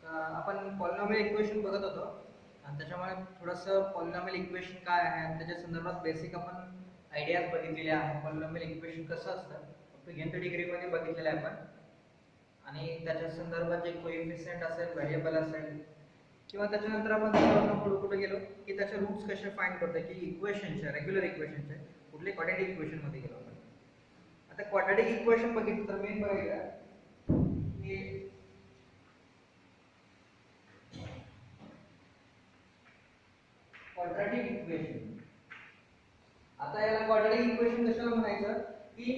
आपण polynomial equation बघत होतो आणि त्याच्यामुळे थोडंसं पॉलिनॉमियल इक्वेशन काय आहे आणि त्याच्या संदर्भात बेसिक आपण आयडियाज बघितलेले आहे. पॉलिनॉमियल इक्वेशन कसं असतं फक्त nth डिग्रीमध्ये बघितलेलं आहे आपण, आणि त्याच्या संदर्भात जे कोएफिशियंट असेल, व्हेरिएबल असेल किंवा त्याच्यानंतर आपण पुढे पुढे गेलो की त्याचे रूट्स कसे फाइंड करतो की इक्वेशनचे, रेग्युलर इक्वेशनचे कुठले क्वाड्रॅटिक इक्वेशन मध्ये गेलो आपण. आता क्वाड्रॅटिक इक्वेशन बघितलं तर मेन बघायला की क्वाड्रॅटिक इक्वेशन. आता याला क्वाड्रॅटिक इक्वेशन कशाला म्हणायचं की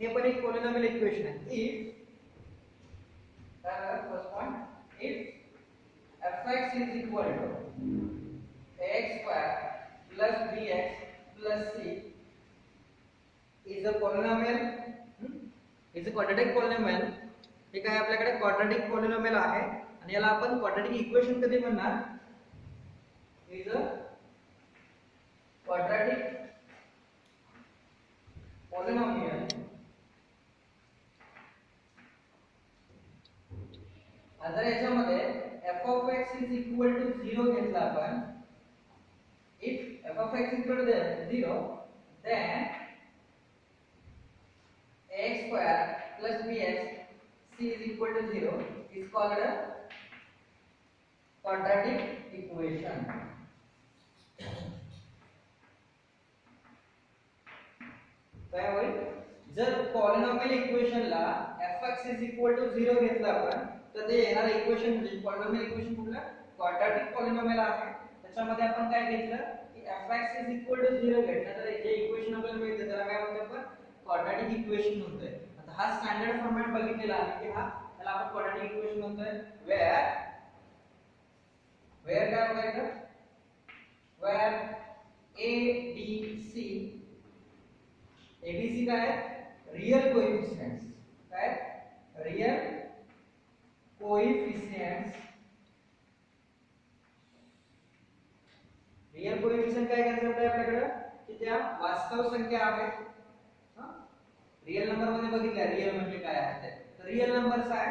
हे पण एक पॉलिनॉमियल इक्वेशन आहे. If first point, if fx is equal to ax square plus bx plus c is a polynomial, is a quadratic polynomial. हे काय आपल्याकडे क्वाड्रॅटिक पॉलिनॉमियल आहे आणि याला आपण क्वाड्रॅटिक इक्वेशन कधी म्हणणार, is a quadratic polynomial. आता याच्यामध्ये f of x is equal to 0 घेतला आपण. if f of x is equal to 0, then ax square plus bx c is equal to 0 is called a quadratic equation. काय होईल जर polynomial इक्वेशनला fx is equal to 0 घेतला आपण, तर ते येणारं इक्वेशन म्हणजे पॉलिनॉमियल इक्वेशन कुठलं, क्वाड्रॅटिक पॉलिनॉमियल आहे. त्याच्यामध्ये आपण काय घेतलं की fx is equal to 0 घेतलं, तर जे इक्वेशन आपल्याला मिळतं त्याला काय म्हणतो आपण, क्वाड्रॅटिक इक्वेशन म्हणतोय. आता हा स्टँडर्ड फॉर्मॅट बघितलेला आहे की त्याला आपण क्वाड्रॅटिक इक्वेशन म्हणतोय. वेअर काय बघायचं, वेअर ABC काय रियल कोएफिशियंट्स, काय रियल कोएफिशियंट्स. रियल कोएफिशियंट काय करायचं आहे आपल्याकडे की त्या वास्तव संख्या आहेत. रियल नंबर मध्ये बघितलं रियल म्हणजे काय आहे ते, तर रियल नंबर्स आहे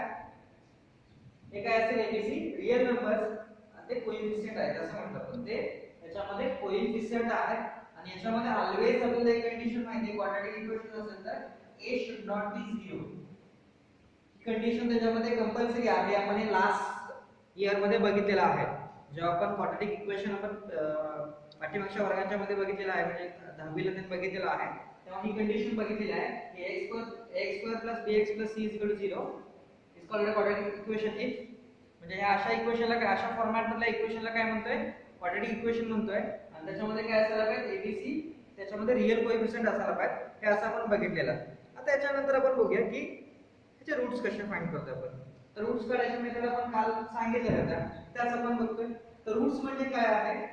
हे काय असेल एबीसी रियल नंबर्स, ते कोएफिशियंट आहेत असं म्हणतात आपण. ते याच्यामध्ये कोएफिशियंट आहे आणि याच्यामध्ये ऑलवेज आपल्याला एक कंडिशन माहिती आहे, क्वाड्रॅटिक इक्वेशन असेल तर a should not be 0. He condition त्याच्यामध्ये कंपल्सरी आहे. आपण हे लास्ट इयर मध्ये बघितलेलं आहे जेव्हा आपण क्वाड्रॅटिक इक्वेशन आपण पाठीमागच्या वर्गांच्या मध्ये बघितलेलं आहे, म्हणजे 10वी ला बघितलेलं आहे. तेव्हा ही कंडिशन बघितलेली आहे की ax square plus bx plus c is equal to 0 is called a quadratic equation. if म्हणजे ह्या अशा इक्वेशनला काय, अशा फॉर्मॅट मधल्या इक्वेशनला काय म्हणतोय, क्वाड्रॅटिक इक्वेशन म्हणतोय. आणि त्याच्यामध्ये काय असायला पाहिजे, एबीसी त्याच्यामध्ये रियल कोएफिशियंट असायला पाहिजे, हे असं आपण बघितलेलं. आता याच्यानंतर आपण बघूया की ह्याचे रूट्स कसे फाइंड करतो आपण. तर रूट्स काढायचे मेथड आपण काल सांगितलं होतं, त्याच आपण बघतोय. तर रूट्स म्हणजे काय आहे,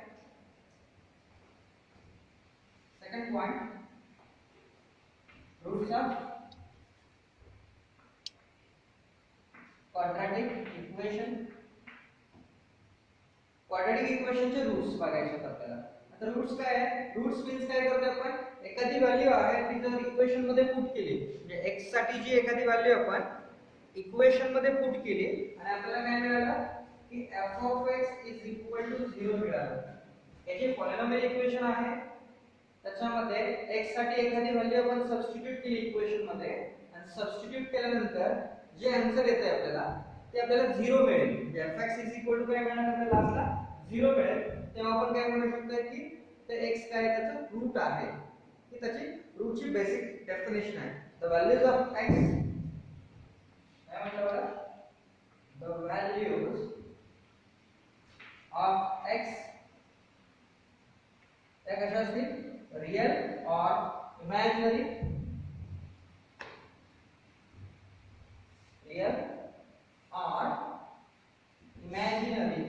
second point, roots of quadratic equation. Quadratic इक्वेशनचे रूट्स बघायचे आपल्याला. आता रूट्स काय आहे, रूट्स मीन्स काय करतो आपण, एखादी व्हॅल्यू आहे ती जर इक्वेशन मध्ये पुट केली, म्हणजे x साठी जी एखादी व्हॅल्यू आपण इक्वेशन मध्ये पुट केली आणि आपल्याला काय मिळालं की f of x is equal to 0 मिळालं. हे जे पॉलिनॉमियल इक्वेशन आहे त्याच्यामध्ये x साठी एखादी व्हॅल्यू आपण सबस्टिट्यूट केली इक्वेशन मध्ये आणि सबस्टिट्यूट केल्यानंतर जे आन्सर येते आपल्याला ते आपल्याला 0 मिळेल. म्हणजे fx is equal to काय मिळणार आपल्याला लास्टला 0 मिळेल. तेव्हा आपण काय म्हणू शकतो की ते x काय त्याचं रूट आहे, ही त्याची रूटची बेसिक डेफिनेशन आहे. द व्हॅल्यूज ऑफ x, काय म्हटलं बघा, द व्हॅल्यूज ऑफ x त्या कशा असतील, रियल और इमॅजिनरी, रियल और imaginary,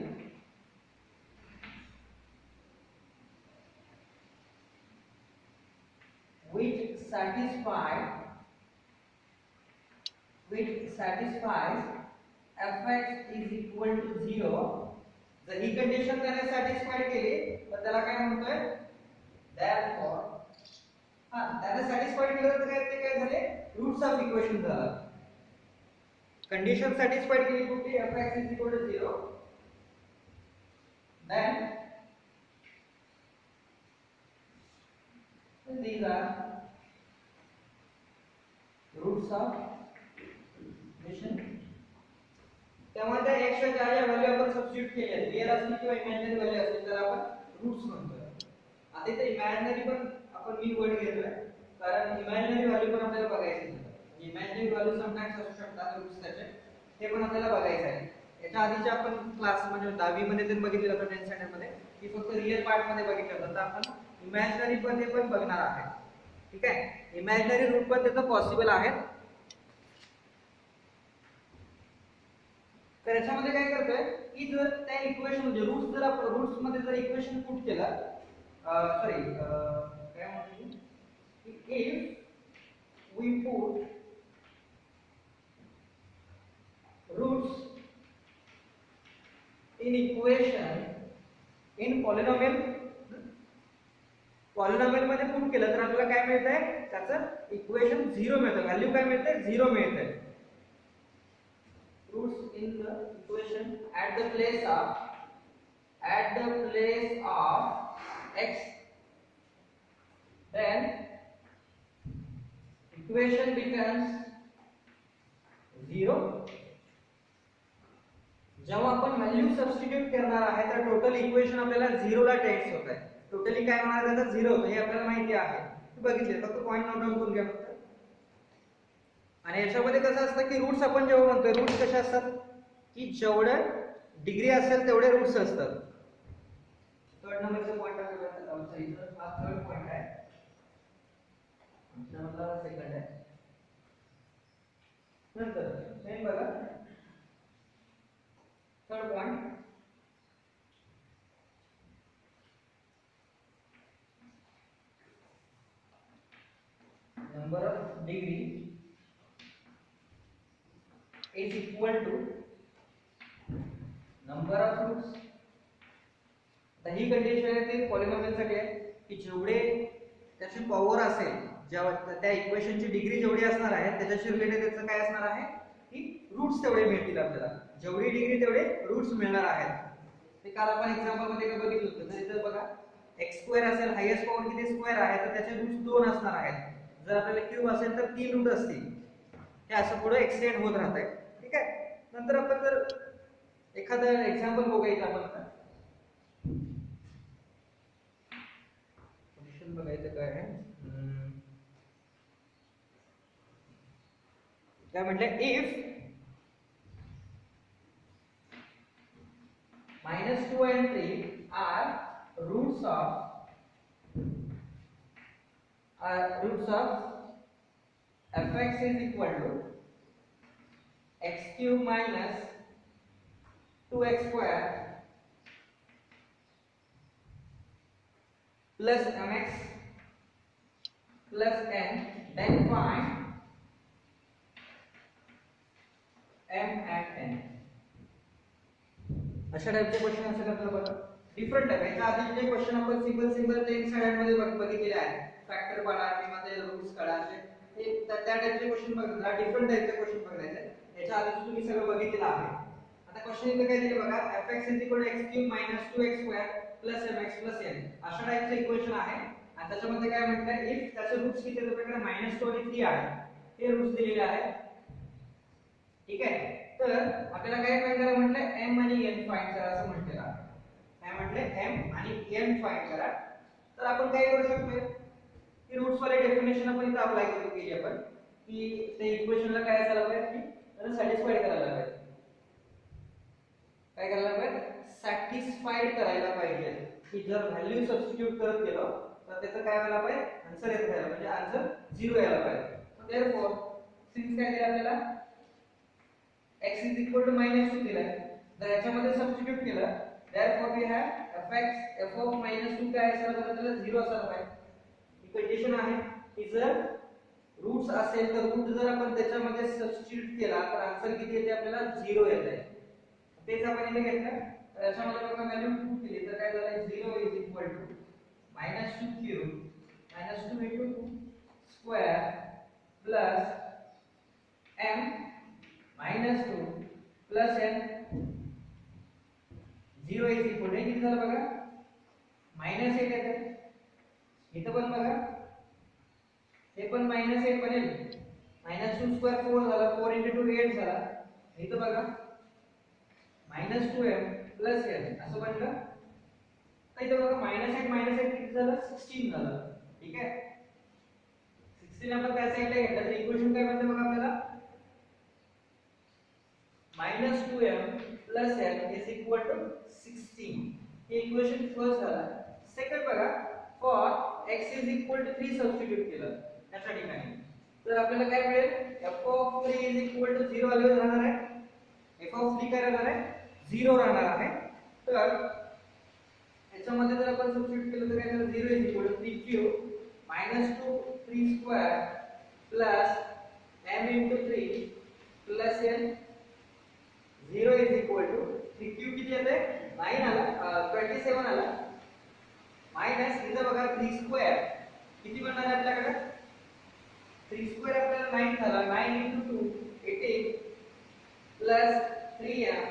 which satisfies fx is equal to 0. जर ही कंडिशन त्याने सॅटिस्फाय केली तर त्याला काय म्हणतोय, therefore त्याने सॅटिस्फाय केलं तर काय ते काय झाले, रूट्स ऑफ इक्वेशन झालं. कंडिशन सॅटिस्फाईड केली कुठली fx is equal to 0 then these are roots of equation. तेव्हा त्या x च्या ज्या व्हॅल्यू आपण सबस्टिट्यूट केल्या रिअल असतील किंवा इमॅजिनरी व्हॅल्यू असतील तर आपण रूट्स म्हणतो. आता इथे इमॅजिनरी पण आपण मी वर्ड घेतोय कारण इमॅजिनरी व्हॅल्यू पण आपल्याला बघायची आहे. इमॅजिनरी व्हॅल्यू समटाइम्स असू शकतात रूट्स त्याचे ते पण आपल्याला बघायचं आहे. याच्या आधीच्या आपण क्लास म्हणजे 10वी मध्ये ते बघितलं होतं 10th स्टँडर्ड मध्ये की फक्त रिअल पार्ट मध्ये बघितलं होतं. तर आपण इमॅजिनरी पण ते पण बघणार आहे. ठीक आहे. इमॅजिनरी रूट पण त्याचं पॉसिबल आहे. तर याच्यामध्ये काय करतोय की जर त्या इक्वेशन म्हणजे रूट्स जर आपण रूट्स मध्ये जर इक्वेशन पुट केलं सॉरी काय म्हणतो की if we put roots in equation in polynomial मध्ये पुट केलं तर आपल्याला काय मिळतंय त्याचं इक्वेशन 0 मिळतं. व्हॅल्यू काय मिळते 0 मिळते. roots in the equation at the place of x then equation becomes 0. जेव्हा आपण व्हॅल्यू सबस्टिट्यूट करणार आहे तर टोटल इक्वेशन आपल्याला 0 ला टेंड्स होत आहे. टोटली काय होणार आहे त्याचा 0 होतं हे आपल्याला माहिती आहे. बघितले फक्त पॉइंट नोट डाउन करून घ्या फक्त. आणि याच्यामध्ये कसं असतं की रूट्स आपण जेव्हा म्हणतोय रूट्स कसे असतात की जेवढे डिग्री असेल तेवढे रूट्स असतात. थर्ड नंबरचा पॉइंट आहे इथं हा थर्ड पॉइंट आहे. आमचा सेकंड आहे. नंतर सेम बघा third point number of degree is equal to number of roots. आता ही कंडिशन आहे ती पॉलिनॉमियल साठी आहे की जेवढे त्याची पॉवर असेल जेव्हा त्या इक्वेशनची डिग्री जेवढी असणार आहे त्याच्याशी रिलेटेड त्याचं काय असणार आहे की रूट्स तेवढे मिळतील आपल्याला. जेवढी डिग्री तेवढे रूट्स मिळणार आहेत. ते काल आपण एक्झाम्पल मध्ये बघितलं होतं. तर इथे बघा x² असेल हायेस्ट पॉवर किती स्क्वेअर आहे तर त्याचे रूट्स 2 असणार आहेत. जर आपल्याला क्यूब असेल तर 3 रूट असतील. हे असं पुढे एक्सटेंड होत राहतंय. ठीक आहे. नंतर आपण जर एखादं एक्झाम्पल बघायचं आपण आता क्वेश्चन बघायचं काय आहे काय म्हटलं if -2 and 3 are roots of fx is equal to x³ minus 2x square plus mx plus n, then find m and n. अशा टाइपचे क्वेश्चन असेल आपल्याला बघा डिफरंट टाइप. याच्या आधी जे क्वेश्चन आपण सिंपल 10 स्टँडर्ड मध्ये बघितलेले आहेत फॅक्टर काढा मध्ये रूट्स काढा ते त्या टाइपचे क्वेश्चन बघा. डिफरंट टाइपचे क्वेश्चन बघायचे. याच्या आधी तुम्ही सगळं बघितलेलं आहे. आता क्वेश्चन इथे काय दिले बघा fx = x³ - 2x² + mx + n अशा टाइपचे इक्वेशन आहे. आणि त्याच्यामध्ये काय म्हटलंय इफ त्याचे रूट्स किती आहेत आपल्याकडे -2 आणि 3 आहे. हे रूट्स दिलेले आहेत. ठीक आहे. तर आपल्याला काय फाइंड करायला म्हटलं m आणि n फाइंड करा असं म्हटलेलं आहे. काय म्हटले m आणि n फाइंड करा. तर आपण काय करू शकतो की रूट्स वाले डेफिनेशन आपण इथे अप्लाय करू केली आपण की त्या इक्वेशनला काय करायला पाहिजे की त्याला सॅटिस्फाईड करायला पाहिजे. काय करायला पाहिजे सॅटिस्फाईड करायला पाहिजे की जर व्हॅल्यू सबस्टिट्यूट करत गेलो तर त्याचं काय व्हायला पाहिजे आन्सर येत राहिला म्हणजे आन्सर 0 यायला पाहिजे. सो देअरफॉर सिन्स काय दिलं आपल्याला x is equal to -2 दिलाय. जर याच्यामध्ये सबस्टिट्यूट केलं therefore we have f(-2) काय असायला पाहिजे त्याला 0 असायला पाहिजे. ही कंडिशन आहे की जर रूट्स असेल तर रूट जर आपण त्याच्यामध्ये सबस्टिट्यूट केला तर आन्सर किती येते आपल्याला 0 येते. तेच आपण इथे घेतलं तर याच्यामध्ये बघा व्हॅल्यू पुट केली तर काय झालं 0 is equal to -2³ -2 into 2 square plus m -2 plus n 0 is equal to किती झालं बघा -8 येते इथं पण बघा हे पण -8 बनेल -2 स्क्वेअर 4 झाला 4 * 2 8 झाला इथं बघा -2m प्लस n असं बनलं तर इथं बघा -8 किती झालं 16 झालं ठीक आहे 16 आपण त्या साइडला घेतलं तर इक्वेशन काय बनते बघा आपल्याला -2m plus n is equal to 16 हे इक्वेशन फर्स्ट झाला सेकंड बघा for x is equal to 3 substitute केलं त्याच्या ठिकाणी तर आपल्याला काय मिळेल f of 3 is equal to 0 value राहणार आहे f of 3 काय राहणार आहे 0 राहणार आहे तर याच्यामध्ये जर आपण सबस्टिट्यूट केलं तर काय झालं 0 is equal to 3 cube -2 3 square plus m into 3 plus n 0 is equal to 3 cube किती येते 9 आला 27 आला मायनस इथं बघा 3 स्क्वेअर किती बनणार आहे आपल्याकडे 3 स्क्वेअर आपल्याला 9 झाला 9 into 2 18 plus 3m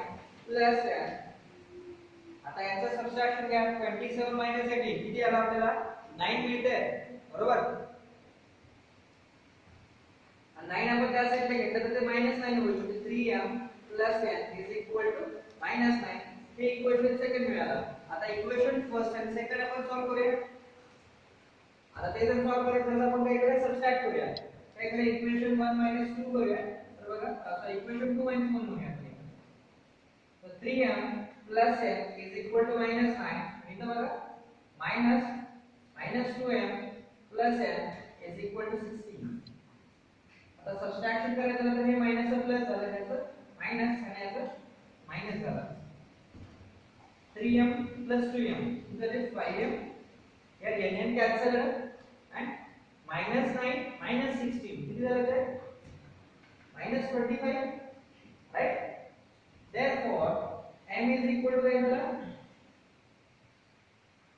plus n आता याचं सबट्रॅक्शन घ्या 27 - 18 किती आला आपल्याला 9 मिळते बरोबर आणि 9 आपण त्या साइडला घेतलं तर ते -9 होईल म्हणजे 3m plus n is equal to -9 हे इक्वेशन सेकंड मिळालं आता इक्वेशन फर्स्ट आणि सेकंड आपण सॉल्व करूया आता ते जर सॉल्व करायचं तर आपण काय करूया सबट्रॅक्ट करूया काय करूया इक्वेशन 1 - 2 करूया तर बघा आता इक्वेशन 2 - 1 म्हणूया तर 3m plus n is equal to -9 इथं बघा -2m plus n is equal to 16 आता सबट्रॅक्शन करायचं तर हे मायनस प्लस झालं त्याचं माइनस आणि याचं माइनस झाला 3m plus 2m that is 5m here n cancel and -9 -16 किती झालं ते -25 right therefore m is equal to काय झालं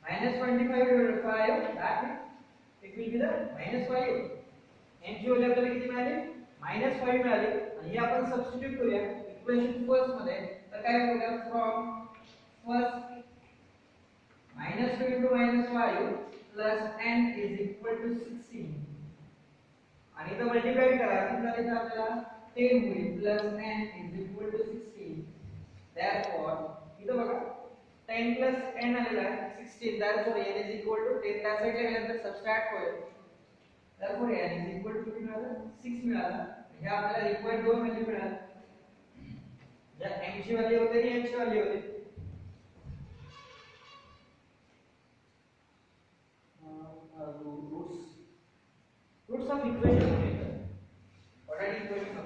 -25 divided by 5 that it will be the -5 n ची व्हॅल्यू आपल्याला किती मिळाली -5 मिळाली आणि हे आपण सबस्टिट्यूट करूया इक्वेशन फर्स्ट मध्ये तर काय होईल from first -2 into -5 plus n is equal to 16 आणि इथं मल्टिप्लाय करा किती झाले तर आपल्याला 10 होईल plus n is equal to 16 therefore इथं बघा 10 plus n आलेला आहे 16 therefore n is equal to 10 त्या साइडला गेल्यानंतर सबट्रॅक्ट होईल therefore n is equal to किती मिळालं 6 मिळालं हे आपल्याला रिक्वायर्ड दोन व्हॅल्यू मिळाल्या ज्या m ची व्हॅल्यू होती आणि n ची व्हॅल्यू होती roots of equation what are the equation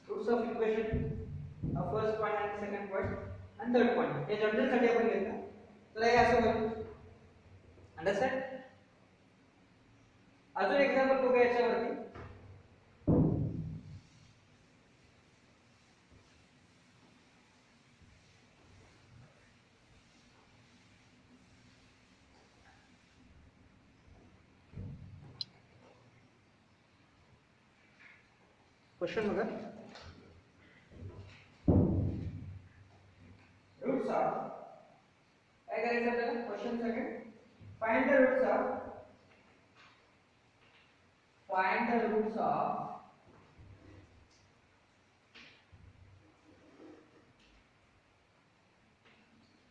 roots of equation first point and second point and third point हे जनरल साठी आपण घेतला तर हे असं होईल अंडरस्टँड अजून एक्झाम्पल बघूया याच्यावरती क्वेश्चन बघा रूट्स ऑफ काय करायचं आपल्याला question second find the roots of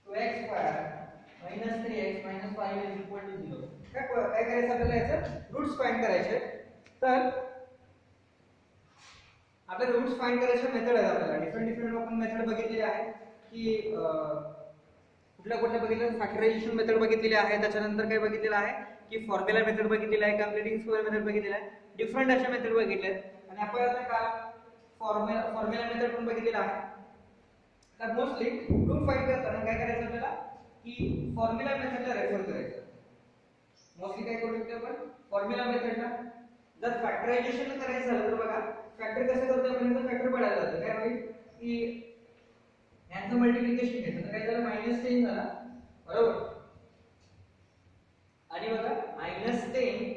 2x square minus 3x minus 5 is equal to 0 काय करायचं आपल्याला याचे रूट्स फाइंड करायचे तर आपल्याला रूट्स फाइंड करायचे मेथड आहे आपल्याला डिफरंट आपण मेथड बघितलेली आहे की कुठल्या बघितलं फॅक्टरायझेशन मेथड बघितलेली आहे त्याच्यानंतर काय बघितलेलं आहे की फॉर्म्युला मेथड बघितलेली आहे कंप्लीटिंग स्क्वेअर मेथड बघितलेली आहे डिफरंट अशा मेथड बघितल्या आणि आपण आता काय फॉर्म्युला मेथड पण बघितलेला आहे तर मोस्टली रूट फाइंड करताना काय करायचं आपल्याला की फॉर्म्युला मेथडला रेफर करायचं मोस्टली काय करू शकतो आपण फॉर्म्युला मेथडला जर फॅक्टरायझेशन करायचं झालं तर बघा फॅक्टर कसं करतो आपण याचं फॅक्टर पडायला जातं काय होईल की यांचं मल्टिप्लिकेशन घेतलं तर काय झालं -10 झाला बरोबर आणि बघा -10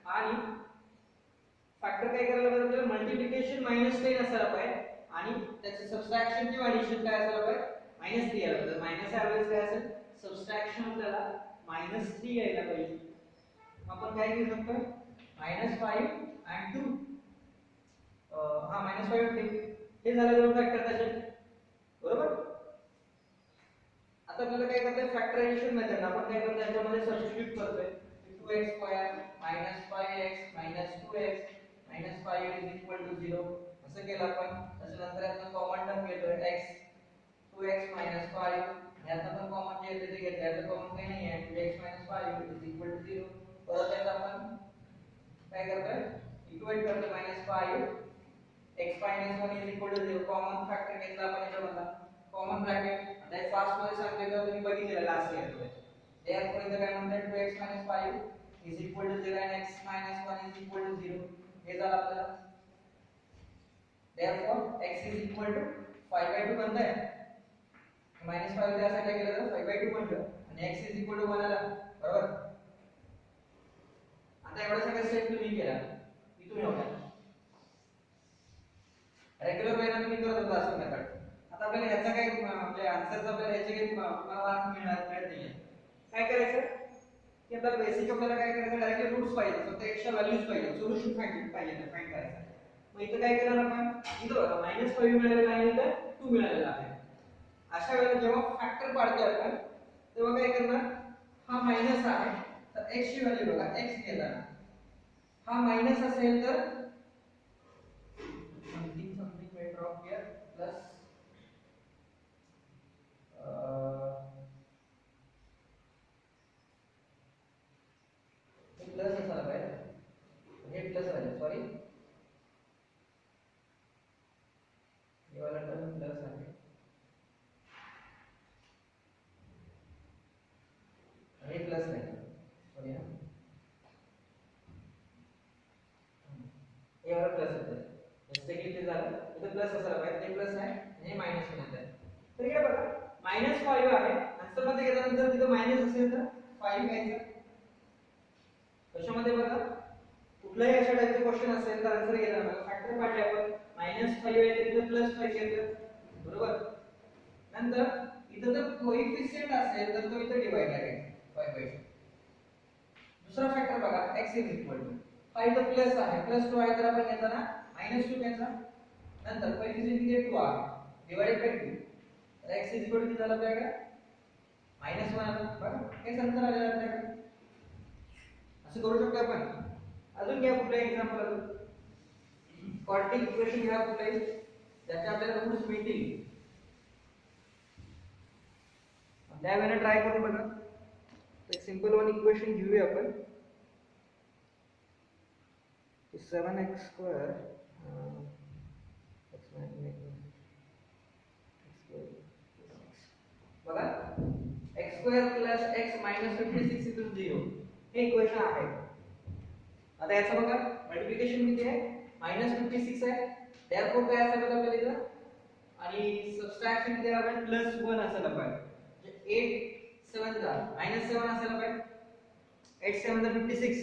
आणि फॅक्टर काय करायला पाहिजे आपल्याला मल्टिप्लिकेशन -10 असायला पाहिजे आणि त्याचे सबट्रॅक्शन किंवा ॲडिशन काय असायला पाहिजे -3 यायला पाहिजे. मायनस ॲव्हरेज काय असेल सबट्रॅक्शन आपल्याला -3 यायला पाहिजे. आपण काय घेऊ शकतो -5 and 2 हा -5 हे झाले दोन फॅक्टर त्याचे बरोबर. आता आपल्याला काय करायचं फॅक्टरायझेशन मेथड आपण काय करतो याच्यामध्ये सबस्टिट्यूट करतोय 2x स्क्वेअर -5x 2x 5 0 असं केलं आपण. त्याच्यानंतर यातनं कॉमन टर्म घेतोय x 2x 5 यातनं पण कॉमन जे येते ते घेतलं. यातनं कॉमन काही नाही आहे 2x 5 0. परत यात आपण काय करतोय इक्वेट करतोय -5 x - 1 0 कॉमन फॅक्टर घेतला आपण याच्यामधला कॉमन ब्रॅकेट. आता हे फास्ट मध्ये सांगते तर तुम्ही बघितलेलं लास्ट इयर मध्ये. therefore इथं काय म्हणतात 2x - 5 0 and x - 1 0 हे झालं आपल्याला. therefore x = 5/2 बनतंय. -5 त्यासाठी काय केलं तर 5/2 बनलं आणि x = 1 आला बरोबर. आता एवढं सगळं स्टेप तुम्ही केला इथून एवढा रेग्युलर वेने तुम्ही करत होता असं मेथड. आता आपल्याला ह्याचा काय आपल्या आन्सरचा आपल्याला ह्याचे काही मार्क मिळणार नाहीये. काय करायचं की आपल्याला बेसिक आपल्याला काय करायचं डायरेक्टली रूट्स पाहिजे फक्त एक्स्ट्रा व्हॅल्यूज पाहिजे सोल्युशन फाइंड करायचं. मग इथं काय करणार आपण इथं बघा -5 मिळालेला आहे इथं 2 मिळालेला आहे. अशा वेळेला जेव्हा फॅक्टर पाडतोय आपण तेव्हा काय करणार हा मायनस आहे तर x ची व्हॅल्यू बघा x घेताना हा मायनस असेल तर something may drop here plus हे प्लस असायला पाहिजे हे प्लस आहे सॉरी हे वाला टर्म प्लस आहे हे प्लस आहे सॉरी हा हे वाला प्लस आहे मिस्टेक इथे झालं इथे प्लस असायला पाहिजे ते प्लस आहे आणि हे मायनस होणार आहे. तर इकडे बघा -5 आहे आन्सर मध्ये गेल्यानंतर तिथे मायनस असेल तर 5 घ्यायचं. कशामध्ये बघा कुठलाही अशा टाइपचे क्वेश्चन असेल तर आन्सर घेणार बघा फॅक्टर पाडले आपण -5 आहे तर इथे +5 घेतलं बरोबर. नंतर इथं जर कोएफिशिएंट असेल तर तो इथे डिवाइड करायचा 5/2. दुसरा फॅक्टर बघा x = 5 तर प्लस आहे +2 आहे तर आपण घेताना -2 घ्यायचा. नंतर कोएफिशिएंट किती 2 आहे डिवाइडेड बाय 2 तर x किती झालं आपल्याकडे -1 आलं बघा हे संतर आलेलं आपल्याकडे. असं करू शकतो आपण. अजून घ्या कुठलं एक्झाम्पल अजून क्वाड्रॅटिक इक्वेशन घ्या कुठलंही ज्याचे आपल्याला रूट्स मिळतील त्यावेळेला ट्राय करून बघा. एक सिंपल वन इक्वेशन घेऊया आपण 7x² बघा x² + x - 56 = 0 हे इक्वेशन आहे. आता याचं बघा मल्टिप्लिकेशन किती आहे -56 आहे therefore काय असायला पाहिजे आपल्याला इथं आणि सबट्रॅक्शन किती आपण +1 असायला पाहिजे. म्हणजे 8 7 जा -7 असायला पाहिजे 8 7 जा 56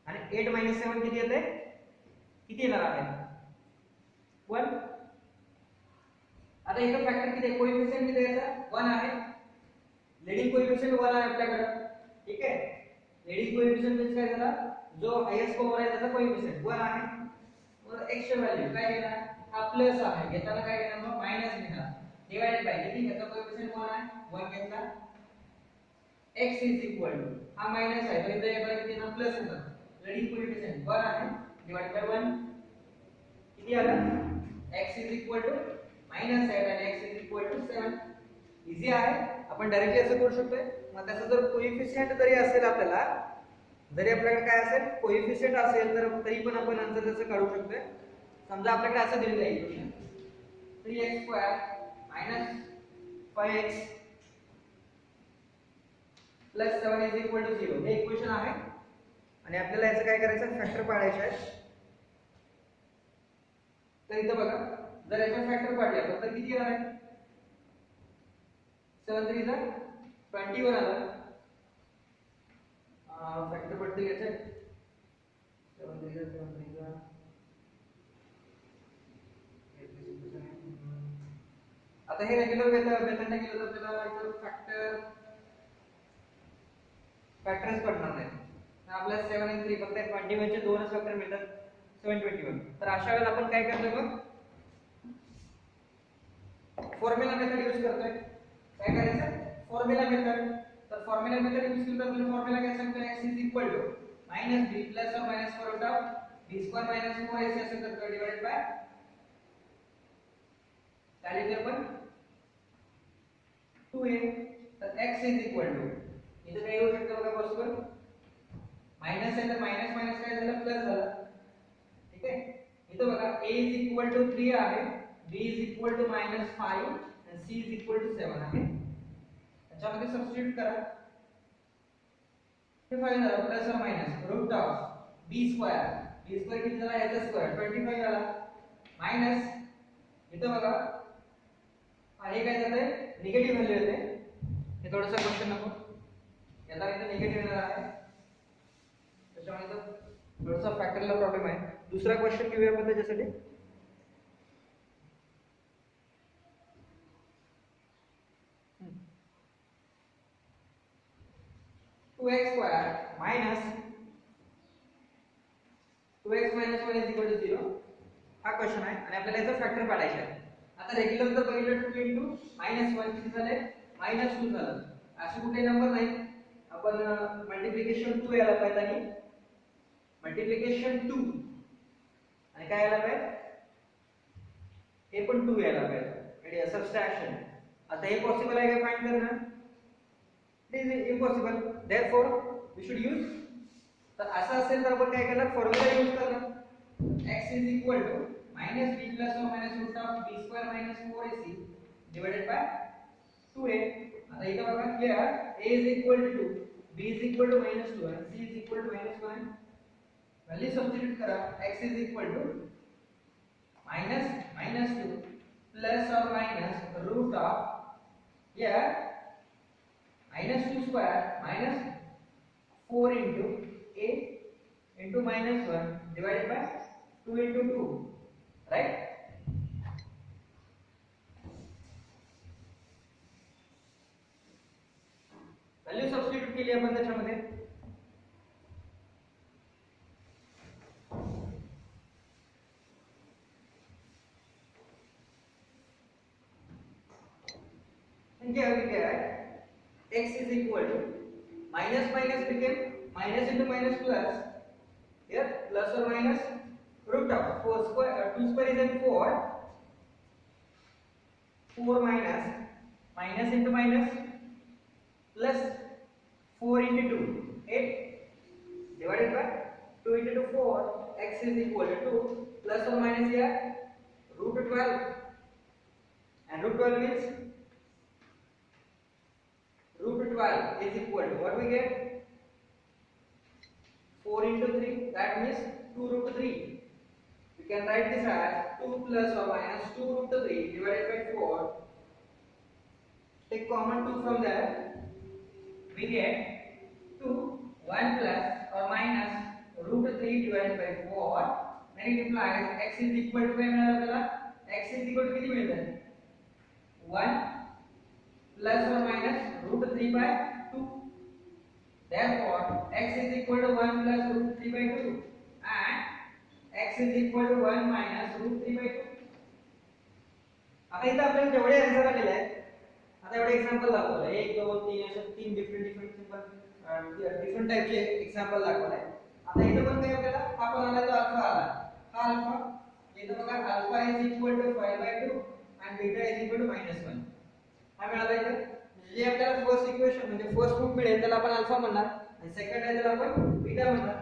आणि 8 - 7 किती येते किती येणार आहे 1. आता इथं फॅक्टर किती आहे कोएफिशिएंट किती आहे 1 आहे. लीडिंग कोएफिशिएंट 1 आहे आपल्याकडे ठीक आहे. लीडिंग कोएफिशिएंट म्हणजे काय झाला जो हायेस्ट पॉवर आहे त्याचा कोएफिशिएंट 1 आहे. मग x ची व्हॅल्यू काय घेणार हा प्लस आहे घेताना काय घेणार मग मायनस घेणार डिवाइडेड बाय किती याचा कोएफिशिएंट 1 आहे 1 घेतला. x हा मायनस आहे तर इथे येणार किती ना प्लस येणार. लीडिंग कोएफिशिएंट 1 आहे डिवाइडेड बाय 1 किती आलं x मायनस आहे आणि x 7 इझी आहे. आपण डायरेक्टली असं करू शकतो. मग त्याचा जर कोएफिशिएंट जरी असेल आपल्याला जरी आपल्याकडे काय असेल कोएफिशिएंट असेल तर तरी पण आपण आन्सर त्याचं काढू शकतो. समजा आपल्याकडे असं दिलेलं आहे इक्वेशन 3x² - 5x + 7 = 0 हे इक्वेशन आहे आणि आपल्याला याचं काय करायचं फॅक्टर पाडायचं आहे. तर इथं बघा जर याचा फॅक्टर पाडले आपण तर किती येणार आहे 7 3 जा 21 आला. फॅक्टर पडते याचे 7 3 जा 7 3 जा आता हे रेग्युलर मेथडने केलं तर आपल्याला इथं फॅक्टर्स पडणार नाही. आपल्याला 7 आणि 3 फक्त 21 चे दोनच फॅक्टर मिळतात, 721. तर अशा वेळेला आपण काय करतोय मग फॉर्म्युला मेथड यूज करतोय. काय करायचं फॉर्म्युला मेथड. तर फॉर्म्युला मेथड यूज केलं तर आपल्याला फॉर्म्युला काय सांगतो x is equal to minus b plus और minus 4 root of b square minus 4ac असे करतो डिवाइडेड बाय काय लिहितो आपण 2a. तर x इज इक्वल टू इथे काय येऊ शकतं बघा पॉसिबल माइनस आहे तर माइनस माइनस काय झालं प्लस झालं. ठीक आहे इथं बघा a इज इक्वल टू 3 आहे, b is equal to minus 5 आणि c इज इक्वल टू 7 आहे. त्याच्यामध्ये सबस्टिट्यूट करा. हे फाइंड झालं प्लस और minus root of b square किती झाला याचा स्क्वेअर 25 आला माइनस इथं बघा हे काय जातंय निगेटिव्ह व्हॅल्यू येते. हे थोडंसं क्वेश्चन नको याला इथं निगेटिव्ह येणार आहे त्याच्यामुळे इथं थोडासा फॅक्टरला प्रॉब्लेम आहे. दुसरा क्वेश्चन घेऊया आपण त्याच्यासाठी. Two x square minus 2x minus 1 is equal to 0 हा क्वेश्चन आहे आणि आपल्याला याचा फॅक्टर काढायचा आहे. आता रेग्युलर जर बघितलं 2 into -1 किती झाले -2 झालं. असे कुठे नंबर नाही आपण मल्टिप्लिकेशन 2 यायला पाहिजे आणि मल्टिप्लिकेशन 2 आणि काय यायला पाहिजे हे पण 2 यायला पाहिजे आणि सबट्रॅक्शन. आता हे पॉसिबल आहे का फाइंड करणं it is impossible. Therefore we should use तर असं असेल तर आपण काय करणार फॉर्म्युला यूज करणार x is equal to minus b plus or minus root of b square minus 4ac divided by 2a. आता इथं बघा clear a is equal to 2 b is equal to minus 2 and c is equal to minus 1. Value substitute करा x is equal to minus 2 plus or minus root of here minus 2 square minus 4 into a into minus 1 divided by 2 into 2 right. Value substitute केली आपण त्याच्यामध्ये x is equal to minus minus became minus into minus plus here plus or minus root of 4 square 2 square is 4 minus minus into minus plus 4 into 2 8 divided by 2 into 4 x is equal to 2 plus or minus here root 12 and root 12 means root 12 is equal to what we get 4 into 3 that means 2 root 3. We can write this as 2 plus or minus 2 root 3 divided by 4. Take common 2 from there. We get 2 1 plus or minus root 3 divided by 4. Then it implies x is equal to x is equal to किती मिळतं 1 plus or minus root 3 by 2. Therefore, x is equal to 1 plus root 3 by 2 and x is equal to 1 minus root 3 by 2. आता इथं आपल्याला जेवढे answer आलेले आहेत आता एवढे एक्झाम्पल दाखवले 1 2 3 असे 3 डिफरंट टाइपचे एक्झाम्पल दाखवले. आता इथं पण काय आपल्याला हा पण आला तो अल्फा आला हा अल्फा इथं बघा alpha is equal to 5 by 2 and beta is equal to -1 हा मिळाला इथं. जे आपल्याला फर्स्ट इक्वेशन म्हणजे फर्स्ट रूट मिळेल त्याला आपण अल्फा म्हणणार आणि सेकंड आहे त्याला आपण बीटा म्हणणार.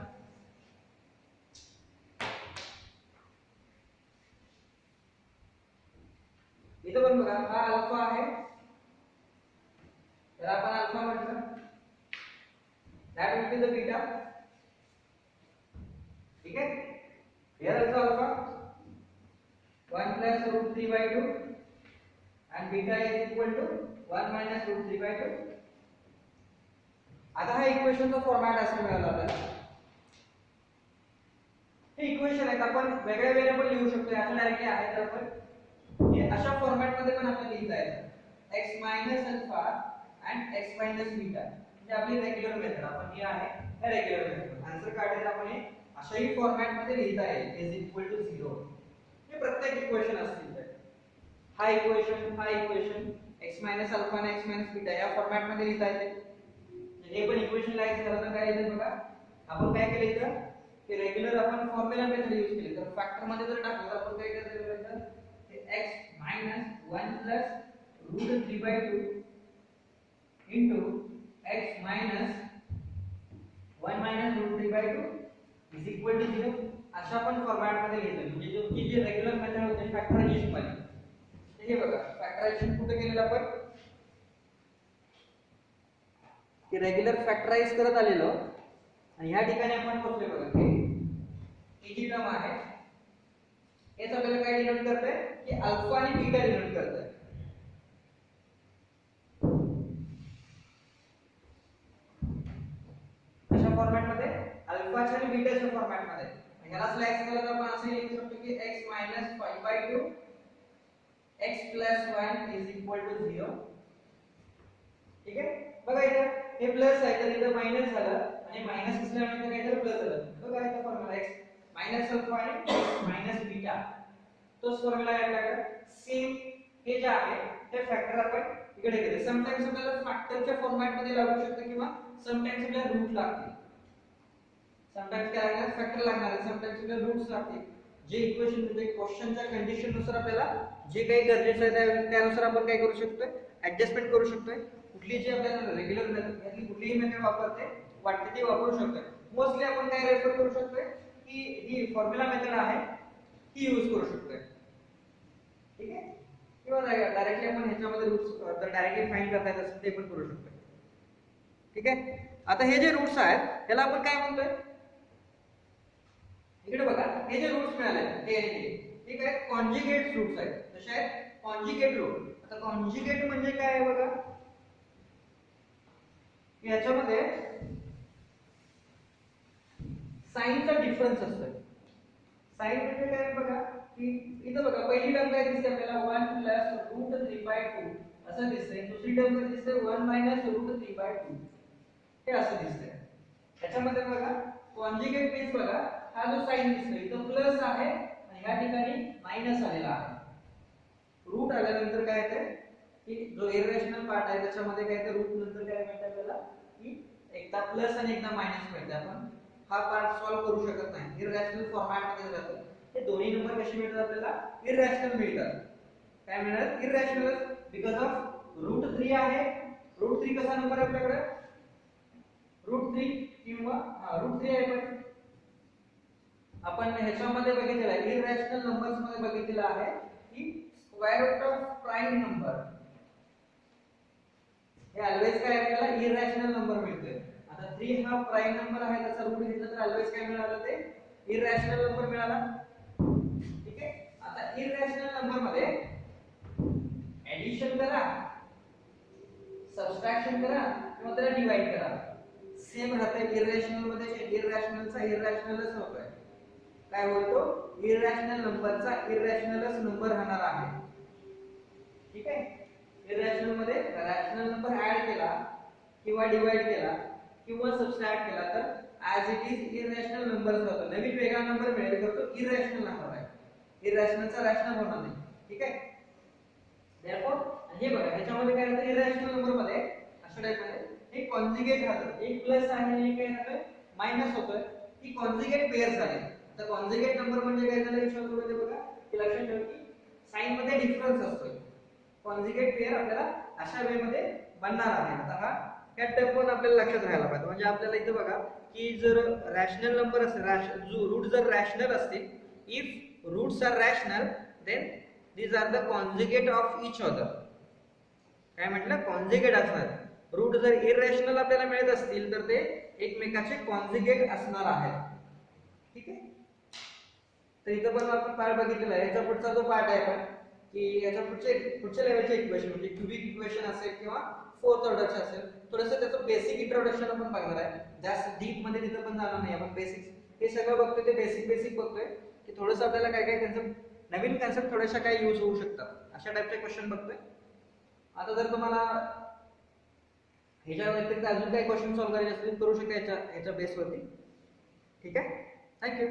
इथं पण बघा हा अल्फा आहे त्याला आपण अल्फा म्हटलं that will be the beta. ठीक आहे here also alpha 1 plus root 3 by 2 and beta is equal to 1 minus root 3 by 2. आता हा इक्वेशनचा फॉर्मॅट असं मिळाला आपल्याला. हे इक्वेशन आहेत आपण वेगळ्या वेळेला पण लिहू शकतो असं डायरेक्टली आहे तर आपण हे हे अशा फॉर्मॅट मध्ये पण आपल्याला लिहिता येतं x minus alpha and x minus beta म्हणजे आपली रेग्युलर मेथड आपण ही आहे हे रेग्युलर मेथड आन्सर काढायला आपण हे अशाही फॉर्मॅट मध्ये लिहिता येईल इज इक्वल टू 0 हे प्रत्येक इक्वेशन असतील तर हा इक्वेशन x मायनस अल्फा आणि x मायनस बीटा या फॉर्मॅट मध्ये लिहिता येते हे पण इक्वेशन लिहायचं झालं तर काय येते बघा आपण काय केलं इथं की रेग्युलर आपण फॉर्म्युला मेथड यूज केली तर फॅक्टर मध्ये जर टाकलं तर आपण काय करायचं x minus 1 plus root 3 by 2 into x minus 1 minus root 3 by 2 is equal to 0 अशा पण फॉर्मॅट मध्ये लिहितो म्हणजे जो की जी रेग्युलर मेथड होते फॅक्टरायझेशन मध्ये हे बघा फॅक्टरायझेशन कुठे केलेलं आपण की रेग्युलर फॅक्टराइज करत आलेलो आणि ह्या ठिकाणी आपण पोहोचले बघा ही जी टर्म आहे हेच आपल्याला काय डिनोट करतंय की अल्फा आणि बीटा डिनोट करतंय अशा फॉर्मॅट मध्ये अल्फाच्या आणि बीटाच्या फॉर्मॅट मध्ये ह्याला स्लाइस केलं तर आपण असे लिहू शकतो की x 5/2 x 1 is equal to 0 ठीक आहे बघा इथं हे प्लस आहे तर इथं मायनस झालं आणि मायनस असल्यानंतर काय झालं प्लस झालं बघा इथं फॉर्म्युला x मायनस अल्फा आणि x मायनस बीटा तोच फॉर्म्युला आहे आपल्याकडे सेम हे जे आहे ते फॅक्टर आपण इकडे घेतो समटाइम्स आपल्याला फॅक्टरच्या फॉर्मॅट मध्ये लागू शकतो किंवा समटाइम्स आपल्याला रूट लागते समटाइम्स काय लागणार फॅक्टर लागणार आहे समटाइम्स आपल्याला रूट्स लागते जे इक्वेशन म्हणजे क्वेश्चनच्या कंडिशन नुसार आपल्याला जे काही गरजेचं आहे त्यानुसार आपण काय करू शकतो ऍडजस्टमेंट करू शकतो कुठली जी आपल्याला रेग्युलर मेथड यातली कुठलीही मेथड वापरते वाटते ती वापरू शकतो मोस्टली आपण काय रेफर करू शकतो की ही फॉर्म्युला मेथड आहे ही यूज करू शकतो ठीक आहे किंवा डायरेक्टली आपण ह्याच्यामध्ये रूट्स जर डायरेक्टली फाइंड करता येत असेल ते पण करू शकतो ठीक आहे आता हे जे रूट्स आहेत त्याला आपण काय म्हणतोय इकडे बघा हे जे रूट्स मिळाले हे ठीक आहे कॉन्जुगेट रूट्स आहेत कसे आहेत कॉन्जुगेट रूट आता कॉन्जुगेट म्हणजे काय आहे बघा याच्यामध्ये साइनचा डिफरन्स असतो साइन म्हणजे काय बघा की इथं बघा पहिली टर्म काय दिसते आपल्याला 1 प्लस रूट 3/2 असं दिसतंय दुसरी टर्म काय दिसते 1 मायनस रूट 3/2 हे असं दिसतंय त्याच्यामध्ये बघा कॉन्जुगेट मीन्स बघा हा जो साइन दिसतोय इथं प्लस आहे आणि ह्या ठिकाणी मायनस आलेला आहे रूट आल्यानंतर काय येते की जो इररेशनल पार्ट आहे त्याच्यामध्ये काय येते रूट नंतर काय मिळतं आपल्याला की एकदा प्लस आणि एकदा मायनस मिळते आपण हा पार्ट सॉल्व्ह करू शकत नाही इररेशनल फॉर्मॅट मध्ये जातो हे दोन्ही नंबर कसे मिळतात आपल्याला इररेशनल मिळतात काय मिळतात इररेशनल बिकॉज ऑफ रूट 3 आहे रूट 3 कसा नंबर आहे आपल्याकडे रूट 3 किंवा रूट 3 आहे पण आपण ह्याच्यामध्ये बघितलेलं आहे इररेशनल नंबर्स मध्ये बघितलेलं आहे की square root of prime number हे ऑलवेज काय आपल्याला इररेशनल नंबर मिळतोय आता 3 हा प्राइम नंबर आहे त्याचा रूट घेतला तर ऑलवेज काय मिळालं ते इररेशनल नंबर मिळाला ठीक आहे आता इररेशनल नंबर मध्ये एडिशन करा सबट्रॅक्शन करा किंवा त्याला डिवाइड करा सेम राहते इररेशनल मध्ये इररेशनलचा इररेशनलच होतोय काय बोलतो इररेशनल नंबरचा इररेशनलच नंबर राहणार आहे ठीक आहे इररेशनल मध्ये रॅशनल नंबर ऍड केला किंवा डिवाइड केला किंवा सबट्रॅक्ट केला तर ऍज इट इज इररेशनल नंबरच होतो नवीन वेगळा नंबर मिळेल तर तो इररेशनल नंबर आहे इररेशनलचा रॅशनल होणार नाही ठीक आहे देयरफॉर हे बघा ह्याच्यामध्ये काय राहतं इररेशनल नंबर मध्ये अशा टाइप मध्ये एक कॉन्जुगेट राहतं एक प्लस आहे आणि काय राहतं मायनस होतोय की कॉन्जुगेट पेअर झाले तर कॉन्जुगेट नंबर म्हणजे काय झालं शब्दामध्ये बघा की लक्षात ठेवा की साइन मध्ये डिफरन्स असतो कॉन्जुगेट पेअर आपल्याला अशा वे मध्ये बनणार आहे आता हा या टर्म पण आपल्याला लक्षात राहायला पाहिजे म्हणजे आपल्याला इथे बघा की जर रॅशनल नंबर असेल जो रूट जर रॅशनल असतील if roots are rational then these are the conjugate of each other काय म्हटलं कॉन्जुगेट असणार रूट जर इररेशनल आपल्याला मिळत असतील तर ते एकमेकाचे कॉन्जुगेट असणार आहेत ठीक आहे तर इथं पण आपण पार्ट बघितलेला आहे याचा पुढचा जो पार्ट आहे पण की याचा पुढच्या लेवलचे इक्वेशन म्हणजे क्यूबिक इक्वेशन असेल किंवा फोर्थ ऑर्डरचे असेल थोडंसं त्याचं बेसिक इंट्रोडक्शन आपण बघणार आहे जास्त डीप मध्ये तिथं पण जाणार नाही आपण बेसिक्स हे सगळं बघतोय ते बेसिक बघतोय की थोडंसं आपल्याला काय काय त्यांचं नवीन कन्सेप्ट थोड्याशा काय यूज होऊ शकतात अशा टाईपचे क्वेश्चन बघतोय. आता जर तुम्हाला ह्याच्या व्यतिरिक्त अजून काही क्वेश्चन सॉल्व्ह करायचे असतील करू शकता ह्याच्या बेसवरती. ठीक आहे, थँक्यू.